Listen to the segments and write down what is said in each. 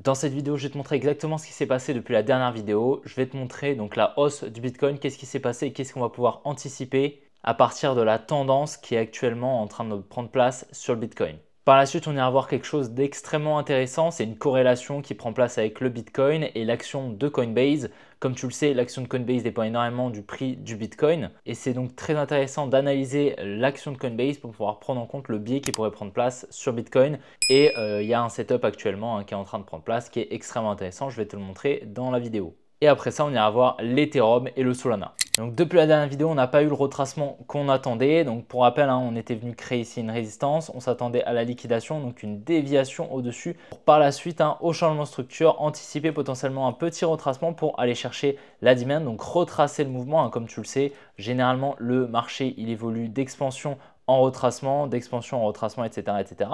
Dans cette vidéo, je vais te montrer exactement ce qui s'est passé depuis la dernière vidéo. Je vais te montrer donc la hausse du Bitcoin, qu'est-ce qui s'est passé et qu'est-ce qu'on va pouvoir anticiper à partir de la tendance qui est actuellement en train de prendre place sur le Bitcoin. Par la suite, on ira voir quelque chose d'extrêmement intéressant. C'est une corrélation qui prend place avec le Bitcoin et l'action de Coinbase. Comme tu le sais, l'action de Coinbase dépend énormément du prix du Bitcoin. Et c'est donc très intéressant d'analyser l'action de Coinbase pour pouvoir prendre en compte le biais qui pourrait prendre place sur Bitcoin. Et il y a un setup actuellement qui est en train de prendre place qui est extrêmement intéressant. Je vais te le montrer dans la vidéo. Et après ça, on ira voir l'Ethereum et le Solana. Donc depuis la dernière vidéo, on n'a pas eu le retracement qu'on attendait. Donc pour rappel, on était venu créer ici une résistance. On s'attendait à la liquidation, donc une déviation au-dessus. Par la suite, au changement de structure, anticiper potentiellement un petit retracement pour aller chercher la demand. Donc retracer le mouvement, comme tu le sais. Généralement, le marché, il évolue d'expansion en retracement, d'expansion en retracement, etc., etc.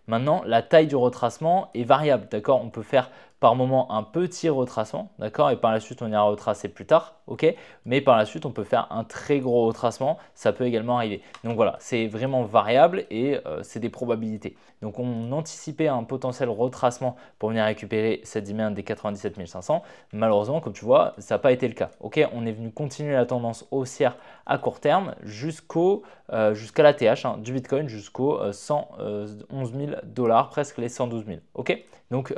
Maintenant, la taille du retracement est variable, d'accord? On peut faire par moment un petit retracement, d'accord? Et par la suite, on ira retracer plus tard, ok? Mais par la suite, on peut faire un très gros retracement, ça peut également arriver. Donc voilà, c'est vraiment variable et c'est des probabilités. Donc on anticipait un potentiel retracement pour venir récupérer cette demand des 97 500. Malheureusement, comme tu vois, ça n'a pas été le cas, ok? On est venu continuer la tendance haussière à court terme jusqu'à la TH du Bitcoin jusqu'aux 111 000 $, presque les 112 000. Ok, donc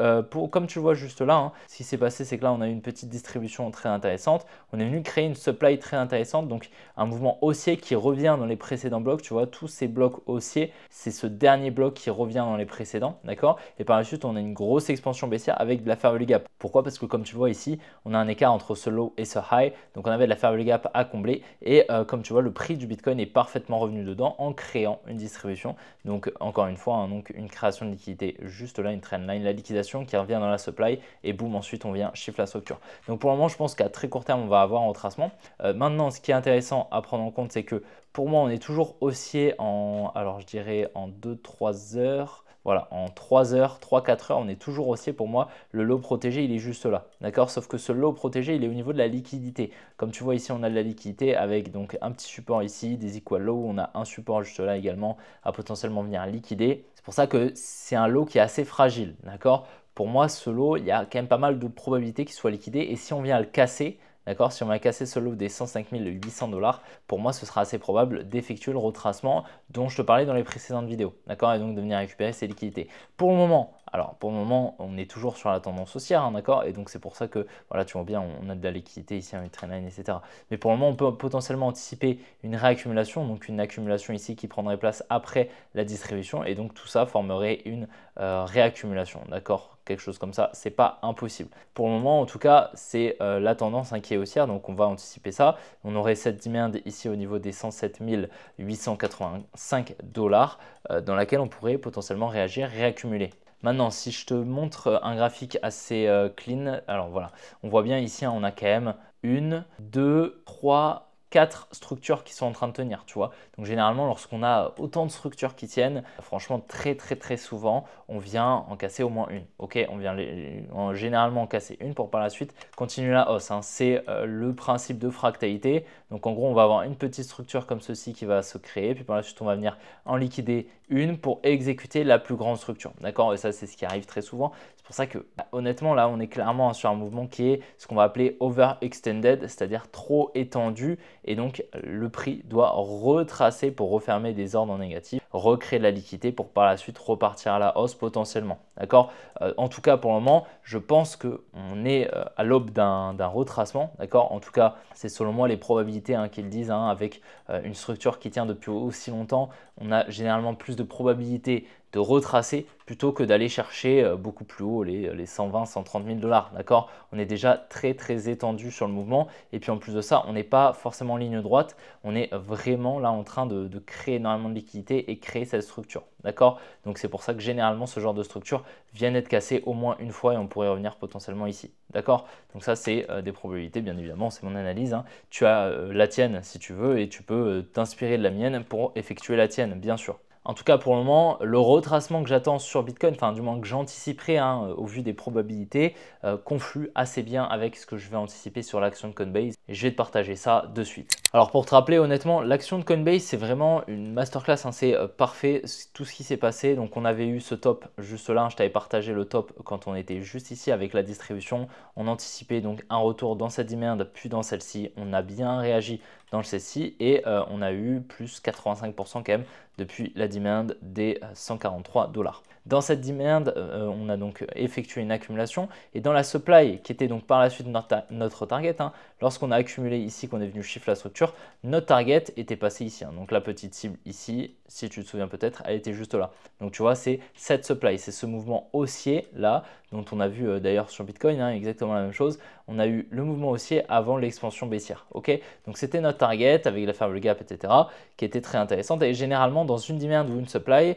comme tu le vois juste là, ce qui s'est passé, c'est que là, on a eu une petite distribution très intéressante. On est venu créer une supply très intéressante, donc un mouvement haussier qui revient dans les précédents blocs. Tu vois, tous ces blocs haussiers, c'est ce dernier bloc qui revient dans les précédents, d'accord? Et par la suite, on a une grosse expansion baissière avec de la fair value gap. Pourquoi? Parce que comme tu vois ici, on a un écart entre ce low et ce high, donc on avait de la fair value gap à combler. Et comme tu vois, le prix du Bitcoin est parfaitement revenu dedans en créant une distribution. Donc encore une fois, donc une création de liquidité juste là, une trendline, la liquidation qui revient dans la supply et boum, ensuite on vient chiffre la structure. Donc pour le moment, je pense qu'à très court terme, on va avoir un retracement. Maintenant, ce qui est intéressant à prendre en compte, c'est que pour moi, on est toujours haussier alors je dirais en 2-3 heures. Voilà, en 3 heures, 3-4 heures, on est toujours haussier. Pour moi, le low protégé, il est juste là. D'accord? Sauf que ce low protégé, il est au niveau de la liquidité. Comme tu vois ici, on a de la liquidité avec donc un petit support ici, des equal low. On a un support juste là également à potentiellement venir liquider. C'est pour ça que c'est un low qui est assez fragile. D'accord? Pour moi, ce low, il y a quand même pas mal de probabilités qu'il soit liquidé. Et si on vient le casser, d'accord, si on va casser ce lot des 105 800 $, pour moi, ce sera assez probable d'effectuer le retracement dont je te parlais dans les précédentes vidéos, d'accord, et donc de venir récupérer ces liquidités. Pour le moment, on est toujours sur la tendance haussière, d'accord, et donc c'est pour ça que, voilà, tu vois bien, on a de la liquidité ici, une trendline, etc. Mais pour le moment, on peut potentiellement anticiper une réaccumulation, donc une accumulation ici qui prendrait place après la distribution, et donc tout ça formerait une réaccumulation, d'accord, quelque chose comme ça, c'est pas impossible. Pour le moment, en tout cas, c'est la tendance qui est haussière, donc on va anticiper ça. On aurait cette demand ici au niveau des 107 885 $, dans laquelle on pourrait potentiellement réagir, réaccumuler. Maintenant, si je te montre un graphique assez clean, alors voilà, on voit bien ici, on a quand même 1, 2, 3, 4 structures qui sont en train de tenir, tu vois. Donc généralement, lorsqu'on a autant de structures qui tiennent, franchement, très souvent, on vient en casser au moins une. Ok, on vient généralement en casser une pour par la suite continuer la hausse. C'est le principe de fractalité. Donc en gros, on va avoir une petite structure comme ceci qui va se créer, puis par la suite, on va venir en liquider une pour exécuter la plus grande structure. D'accord? Et ça, c'est ce qui arrive très souvent. C'est pour ça que, honnêtement, là, on est clairement sur un mouvement qui est ce qu'on va appeler overextended, c'est-à-dire trop étendu. Et donc, le prix doit retracer pour refermer des ordres en négatif, recréer de la liquidité pour par la suite repartir à la hausse potentiellement. D'accord? En tout cas, pour le moment, je pense qu'on est à l'aube d'un retracement. D'accord? En tout cas, c'est selon moi les probabilités qu'ils disent avec une structure qui tient depuis aussi longtemps. On a généralement plus de probabilités de retracer plutôt que d'aller chercher beaucoup plus haut les 120 130 000 $. D'accord? On est déjà très étendu sur le mouvement et puis en plus de ça, on n'est pas forcément en ligne droite. On est vraiment là en train de créer énormément de liquidité et créer cette structure. D'accord? Donc c'est pour ça que généralement ce genre de structure vient d'être cassé au moins une fois et on pourrait revenir potentiellement ici. D'accord? Donc ça, c'est des probabilités, bien évidemment, c'est mon analyse. Tu as la tienne si tu veux et tu peux t'inspirer de la mienne pour effectuer la tienne, bien sûr. En tout cas, pour le moment, le retracement que j'attends sur Bitcoin, enfin du moins que j'anticiperai au vu des probabilités, conflue assez bien avec ce que je vais anticiper sur l'action de Coinbase et je vais te partager ça de suite. Alors pour te rappeler honnêtement, l'action de Coinbase c'est vraiment une masterclass, hein, c'est parfait tout ce qui s'est passé. Donc on avait eu ce top juste là, je t'avais partagé le top quand on était juste ici avec la distribution. On anticipait donc un retour dans cette demand puis dans celle-ci. On a bien réagi dans celle-ci et on a eu plus 85% quand même depuis la demand des 143 $. Dans cette demand, on a donc effectué une accumulation et dans la supply qui était donc par la suite notre target, hein, lorsqu'on a accumulé ici, qu'on est venu chiffrer la structure, notre target était passé ici. Hein. Donc la petite cible ici, si tu te souviens peut-être, elle était juste là. Donc tu vois, c'est cette supply, c'est ce mouvement haussier là dont on a vu d'ailleurs sur Bitcoin, hein, exactement la même chose. On a eu le mouvement haussier avant l'expansion baissière. Ok, donc c'était notre target avec la faible gap, etc., qui était très intéressante. Et généralement, dans une demand ou une supply,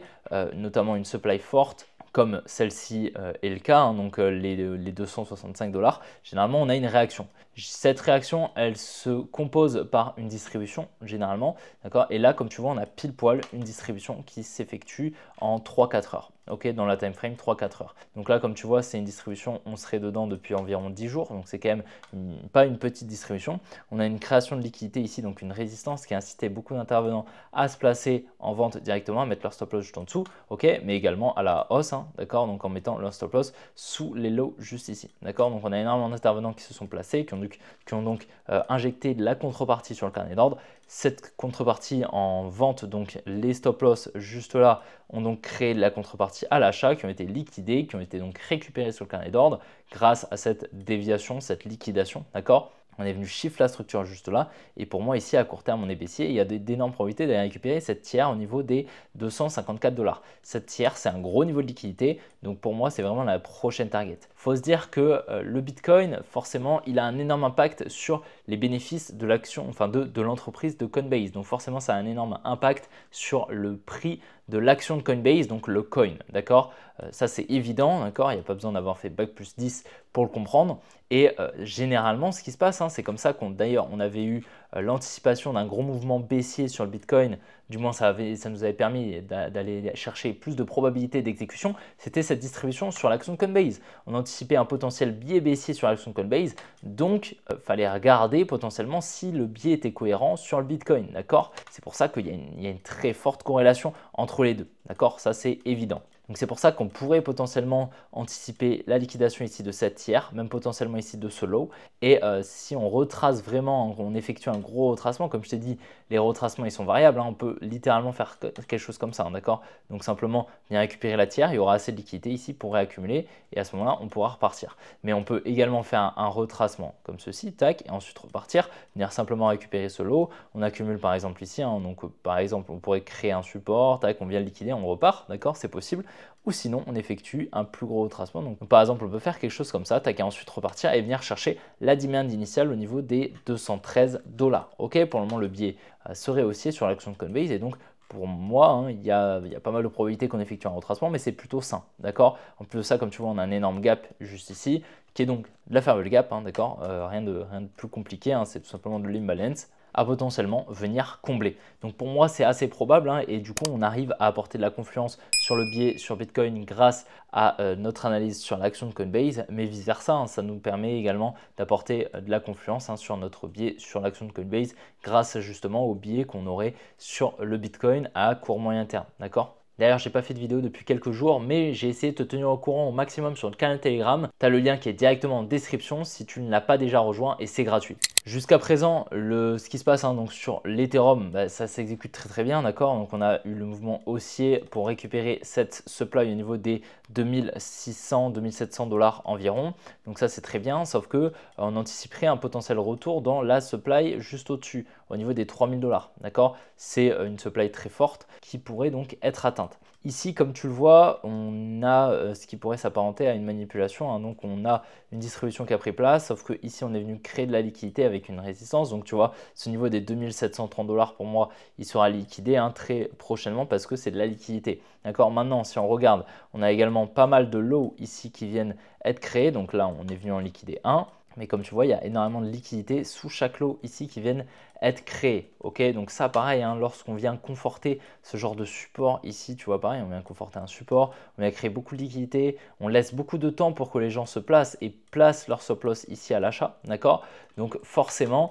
notamment une supply forte, comme celle-ci est le cas, hein, donc les 265 $, généralement on a une réaction. Cette réaction, elle se compose par une distribution généralement, d'accord. Et là, comme tu vois, on a pile poil une distribution qui s'effectue en 3-4 heures. Ok, dans la time frame 3-4 heures. Donc là, comme tu vois, c'est une distribution, on serait dedans depuis environ 10 jours, donc c'est quand même pas une petite distribution. On a une création de liquidité ici, donc une résistance qui a incité beaucoup d'intervenants à se placer en vente directement, à mettre leur stop loss juste en dessous, ok, mais également à la hausse, hein, d'accord, donc en mettant leur stop loss sous les lows juste ici, d'accord. Donc on a énormément d'intervenants qui se sont placés, qui ont donc injecté de la contrepartie sur le carnet d'ordre. Cette contrepartie en vente, donc les stop loss juste là, ont donc créé de la contrepartie à l'achat, qui ont été liquidés, qui ont été donc récupérés sur le carnet d'ordre grâce à cette déviation, cette liquidation, d'accord. On est venu chiffrer la structure juste là. Et pour moi, ici, à court terme, on est baissier. Il y a d'énormes probabilités d'aller récupérer cette tiers au niveau des 254 $. Cette tiers, c'est un gros niveau de liquidité. Donc pour moi, c'est vraiment la prochaine target. Il faut se dire que le Bitcoin, forcément, il a un énorme impact sur les bénéfices de l'action, enfin de l'entreprise de Coinbase. Donc forcément, ça a un énorme impact sur le prix de l'action de Coinbase, donc le coin, d'accord. Ça, c'est évident, d'accord. Il n'y a pas besoin d'avoir fait bac plus 10 pour le comprendre. Et généralement, ce qui se passe, hein, c'est comme ça d'ailleurs, on avait eu l'anticipation d'un gros mouvement baissier sur le Bitcoin. Du moins, ça nous avait permis d'aller chercher plus de probabilité d'exécution. C'était cette distribution sur l'action de Coinbase. On anticipait un potentiel biais baissier sur l'action de Coinbase. Donc, il fallait regarder potentiellement si le biais était cohérent sur le Bitcoin, d'accord. C'est pour ça qu'il y a une très forte corrélation entre les deux, d'accord. Ça, c'est évident. Donc c'est pour ça qu'on pourrait potentiellement anticiper la liquidation ici de cette tiers, même potentiellement ici de ce low. Et si on retrace vraiment, on effectue un gros retracement, comme je t'ai dit, les retracements ils sont variables, hein, on peut littéralement faire quelque chose comme ça, hein, d'accord. Donc simplement venir récupérer la tiers, il y aura assez de liquidité ici pour réaccumuler et à ce moment-là on pourra repartir. Mais on peut également faire un retracement comme ceci, tac, et ensuite repartir, venir simplement récupérer ce lot. On accumule par exemple ici, hein, donc par exemple on pourrait créer un support, tac, on vient le liquider, on repart, d'accord, c'est possible. Ou sinon on effectue un plus gros retracement. Donc par exemple on peut faire quelque chose comme ça, tac, et ensuite repartir et venir chercher la demand initiale au niveau des 213 $. Ok, pour le moment le biais serait haussier sur l'action de Coinbase et donc pour moi, hein, il y a pas mal de probabilités qu'on effectue un retracement, mais c'est plutôt sain, d'accord. En plus de ça, comme tu vois, on a un énorme gap juste ici, qui est donc de la faible gap, hein, d'accord. Rien de plus compliqué, hein, c'est tout simplement de l'imbalance à potentiellement venir combler. Donc pour moi, c'est assez probable, hein, et du coup, on arrive à apporter de la confiance sur le biais sur Bitcoin grâce à notre analyse sur l'action de Coinbase, mais vice-versa, hein, ça nous permet également d'apporter de la confiance, hein, sur notre biais sur l'action de Coinbase grâce justement au biais qu'on aurait sur le Bitcoin à court moyen terme, d'accord. D'ailleurs, j'ai pas fait de vidéo depuis quelques jours, mais j'ai essayé de te tenir au courant au maximum sur le canal Telegram. Tu as le lien qui est directement en description si tu ne l'as pas déjà rejoint et c'est gratuit. Jusqu'à présent, ce qui se passe, hein, donc sur l'Ethereum, ça s'exécute très bien, d'accord. Donc on a eu le mouvement haussier pour récupérer cette supply au niveau des 2600-2700 $ environ. Donc ça c'est très bien, sauf que on anticiperait un potentiel retour dans la supply juste au-dessus, au niveau des 3000 $, d'accord. C'est une supply très forte qui pourrait donc être atteinte. Ici, comme tu le vois, on a ce qui pourrait s'apparenter à une manipulation, hein. Donc on a une distribution qui a pris place, sauf que ici on est venu créer de la liquidité avec une résistance. Donc tu vois, ce niveau des 2730 $ pour moi, il sera liquidé, hein, très prochainement parce que c'est de la liquidité. D'accord. Maintenant, si on regarde, on a également pas mal de lots ici qui viennent être créés. Donc là, on est venu en liquider un. Mais comme tu vois, il y a énormément de liquidités sous chaque lot ici qui viennent être créés. Ok, donc ça pareil, hein, lorsqu'on vient conforter ce genre de support ici, tu vois pareil, on vient conforter un support, on vient créer beaucoup de liquidités, on laisse beaucoup de temps pour que les gens se placent et placent leur stop loss ici à l'achat, d'accord? Donc forcément,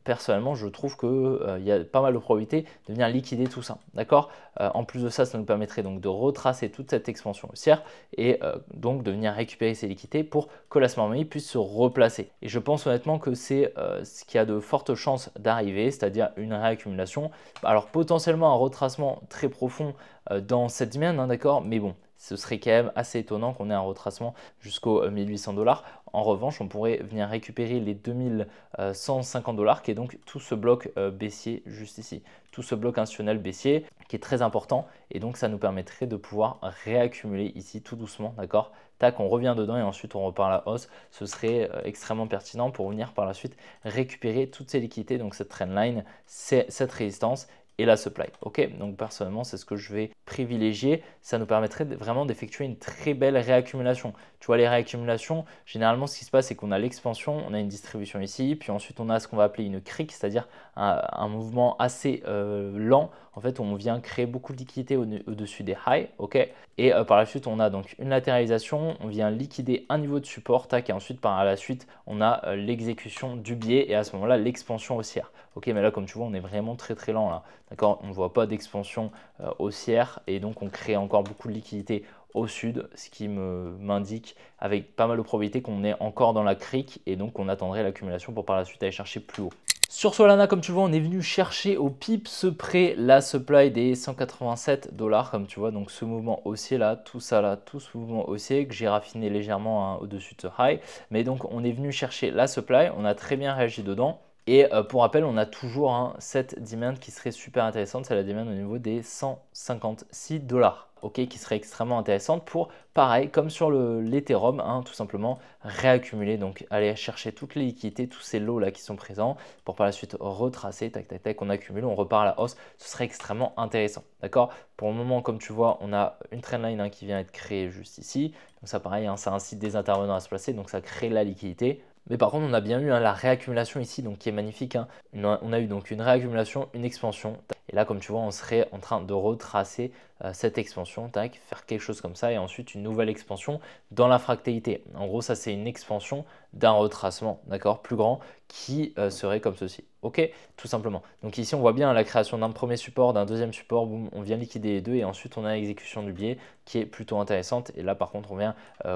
personnellement, je trouve qu'il y a pas mal de probabilité de venir liquider tout ça, d'accord? En plus de ça, ça nous permettrait donc de retracer toute cette expansion haussière et donc de venir récupérer ces liquidités pour que la smart money puisse se replacer. Et je pense honnêtement que c'est ce qui a de fortes chances d'arriver, c'est-à-dire une réaccumulation. Alors potentiellement un retracement très profond dans cette semaine, hein, d'accord? Mais bon, ce serait quand même assez étonnant qu'on ait un retracement jusqu'aux 1800 $. En revanche, on pourrait venir récupérer les 2150 $, qui est donc tout ce bloc baissier juste ici. Tout ce bloc institutionnel baissier qui est très important et donc ça nous permettrait de pouvoir réaccumuler ici tout doucement, d'accord? Tac, on revient dedans et ensuite on repart à la hausse. Ce serait extrêmement pertinent pour venir par la suite récupérer toutes ces liquidités, donc cette trendline, cette résistance et la supply. Ok, donc personnellement, c'est ce que je vais privilégier. Ça nous permettrait vraiment d'effectuer une très belle réaccumulation. Tu vois, les réaccumulations, généralement, ce qui se passe, c'est qu'on a l'expansion, on a une distribution ici, puis ensuite on a ce qu'on va appeler une crique, c'est-à-dire un mouvement assez lent. En fait, on vient créer beaucoup de liquidité au-dessus des highs, ok. Et par la suite, on a donc une latéralisation, on vient liquider un niveau de support, tac, et ensuite par la suite, on a l'exécution du biais et à ce moment-là, l'expansion haussière. Ok, mais là, comme tu vois, on est vraiment très très lent là. D'accord, on ne voit pas d'expansion haussière et donc on crée encore beaucoup de liquidité au sud, ce qui m'indique avec pas mal de probabilité qu'on est encore dans la crique et donc on attendrait l'accumulation pour par la suite aller chercher plus haut. Sur Solana, comme tu vois, on est venu chercher au pips près la supply des 187 $, comme tu vois, donc ce mouvement haussier là, tout ça là, tout ce mouvement haussier que j'ai raffiné légèrement hein, au-dessus de ce high. Mais donc on est venu chercher la supply, on a très bien réagi dedans. Et pour rappel, on a toujours hein, cette demand qui serait super intéressante, c'est la demand au niveau des 156 $. Ok, qui serait extrêmement intéressante pour, pareil, comme sur l'Ethereum, hein, tout simplement réaccumuler, donc aller chercher toutes les liquidités, tous ces lots là qui sont présents, pour par la suite retracer, tac, tac, tac, on accumule, on repart à la hausse, ce serait extrêmement intéressant, d'accord? Pour le moment, comme tu vois, on a une trendline hein, qui vient être créée juste ici, donc ça pareil, hein, ça incite des intervenants à se placer, donc ça crée la liquidité. Mais par contre, on a bien eu hein, la réaccumulation ici, donc qui est magnifique. Hein. On a eu donc une réaccumulation, une expansion. Et là, comme tu vois, on serait en train de retracer cette expansion, tac, faire quelque chose comme ça, et ensuite une nouvelle expansion dans la fractalité. En gros, ça c'est une expansion d'un retracement, d'accord, plus grand, qui serait comme ceci. Ok, tout simplement. Donc ici, on voit bien la création d'un premier support, d'un deuxième support, boum, on vient liquider les deux et ensuite on a l'exécution du biais qui est plutôt intéressante. Et là, par contre, on vient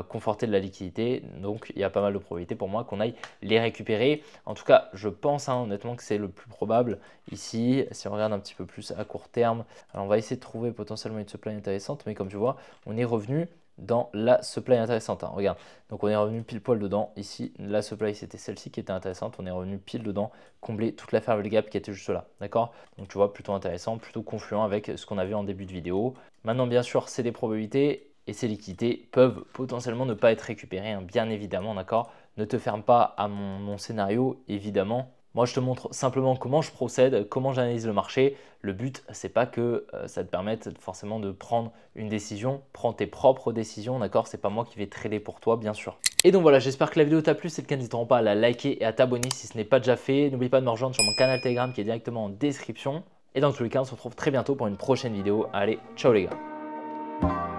conforter de la liquidité. Donc, il y a pas mal de probabilités pour moi qu'on aille les récupérer. En tout cas, je pense hein, honnêtement que c'est le plus probable ici. Si on regarde un petit peu plus à court terme, alors on va essayer de trouver potentiellement une supply intéressante. Mais comme tu vois, on est revenu dans la supply intéressante. Hein. Regarde, donc on est revenu pile poil dedans. Ici, la supply, c'était celle-ci qui était intéressante. On est revenu pile dedans, combler toute la fairway gap qui était juste là. D'accord? Donc tu vois, plutôt intéressant, plutôt confluent avec ce qu'on a vu en début de vidéo. Maintenant, bien sûr, c'est des probabilités et ces liquidités peuvent potentiellement ne pas être récupérées, hein, bien évidemment. D'accord? Ne te ferme pas à mon scénario, évidemment. Moi, je te montre simplement comment je procède, comment j'analyse le marché. Le but, c'est pas que ça te permette forcément de prendre une décision. Prends tes propres décisions, d'accord? C'est pas moi qui vais trader pour toi, bien sûr. Et donc voilà, j'espère que la vidéo t'a plu. Si c'est le cas, n'hésite pas à la liker et à t'abonner si ce n'est pas déjà fait. N'oublie pas de me rejoindre sur mon canal Telegram qui est directement en description. Et dans tous les cas, on se retrouve très bientôt pour une prochaine vidéo. Allez, ciao les gars!